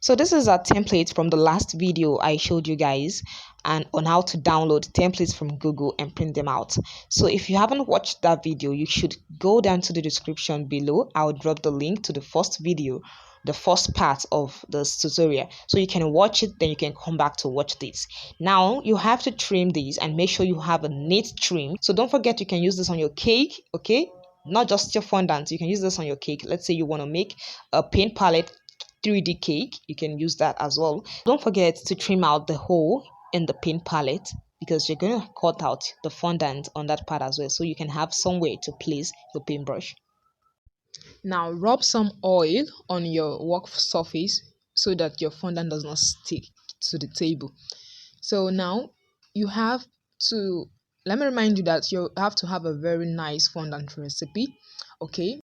So this is a template from the last video I showed you guys, and on how to download templates from Google and print them out. So if you haven't watched that video, you should go down to the description below. I'll drop the link to the first video, the first part of this tutorial, so you can watch it, then you can come back to watch this. Now you have to trim these and make sure you have a neat trim. So don't forget, you can use this on your cake, okay? Not just your fondant, you can use this on your cake. Let's say you want to make a paint palette 3D cake, you can use that as well. Don't forget to trim out the hole in the paint palette, because you're going to cut out the fondant on that part as well, so you can have somewhere to place your paintbrush. Now rub some oil on your work surface so that your fondant does not stick to the table. So now you have to, let me remind you that you have to have a very nice fondant recipe, okay?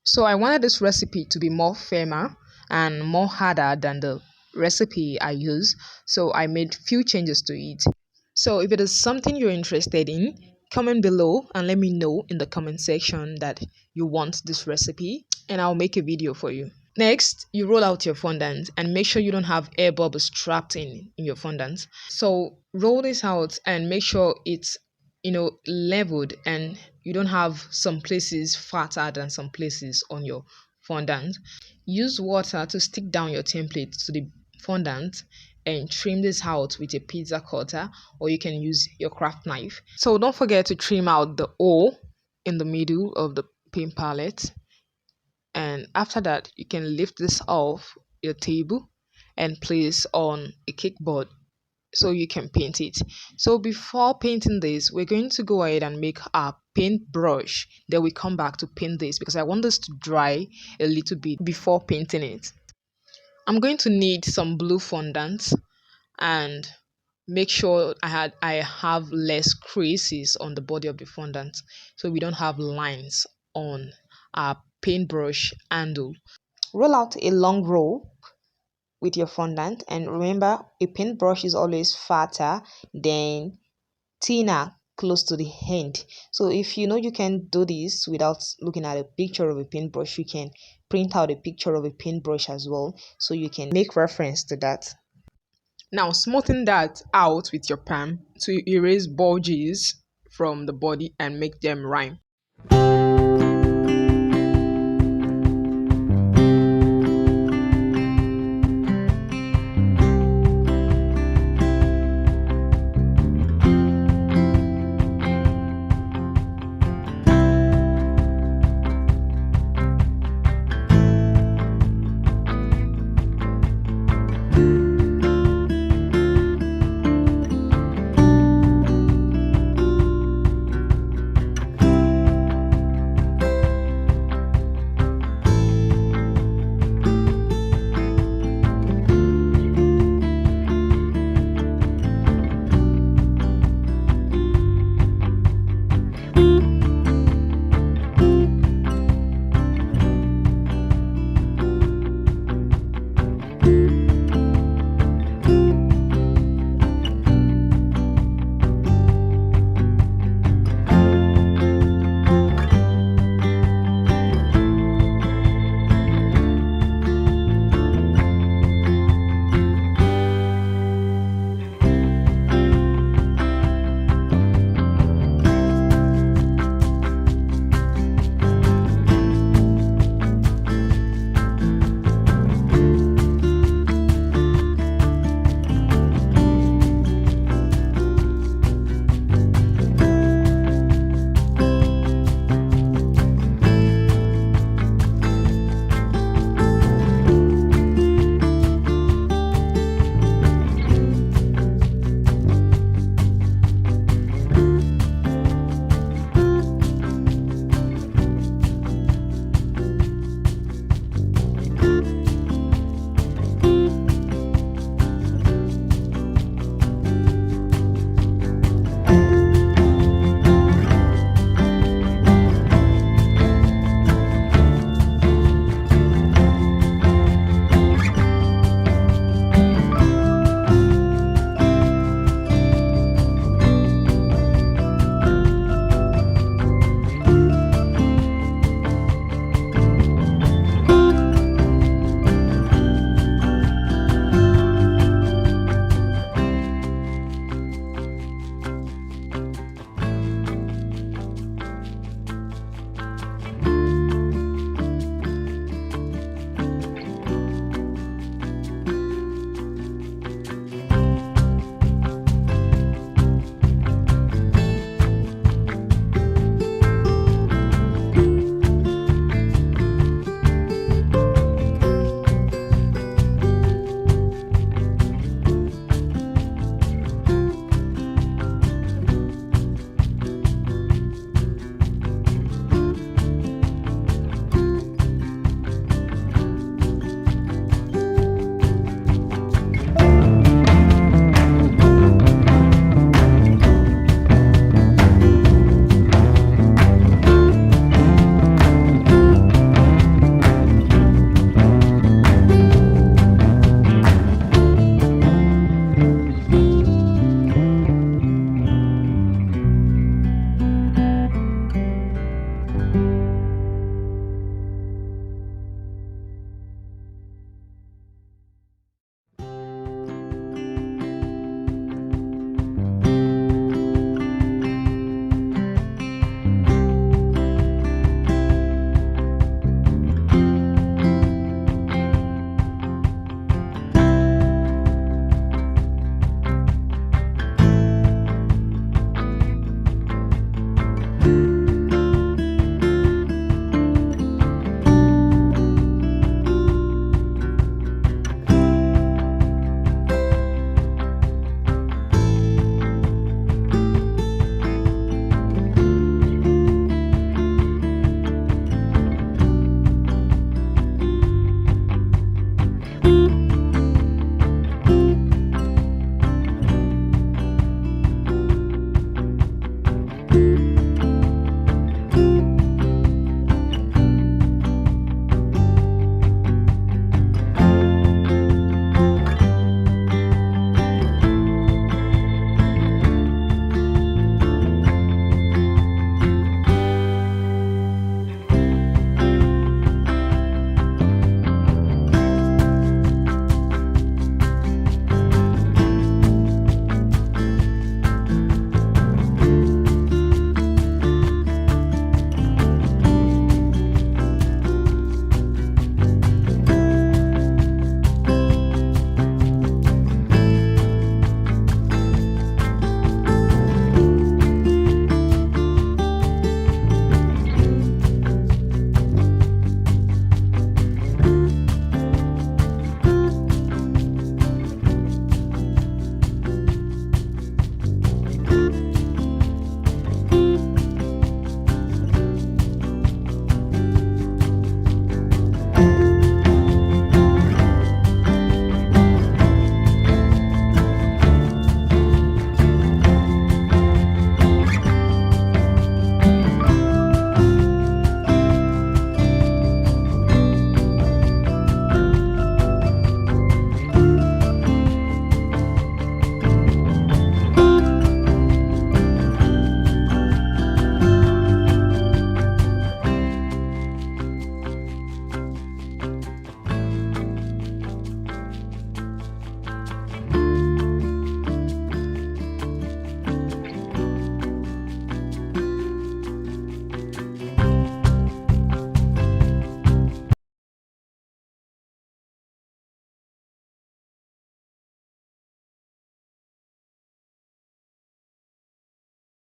So I wanted this recipe to be more firmer and more harder than the recipe I use, so I made few changes to it. So if it is something you're interested in, comment below and let me know in the comment section that you want this recipe, and I'll make a video for you. Next, you roll out your fondant and make sure you don't have air bubbles trapped in your fondant. So roll this out and make sure it's leveled, and you don't have some places fatter than some places on your fondant. Use water to stick down your template to the fondant and trim this out with a pizza cutter, or you can use your craft knife. So don't forget to trim out the hole in the middle of the paint palette, and after that you can lift this off your table and place on a cake board so you can paint it. So before painting this, we're going to go ahead and make our paintbrush. Then we come back to paint this, because I want this to dry a little bit before painting it. I'm going to need some blue fondant, and make sure I have less creases on the body of the fondant, so we don't have lines on our paintbrush handle. Roll out a long roll with your fondant, and remember, a paintbrush is always fatter than thinner close to the end. So if you know you can do this without looking at a picture of a paintbrush, you can print out a picture of a paintbrush as well, so you can make reference to that. Now smoothen that out with your palm to erase bulges from the body and make them rhyme.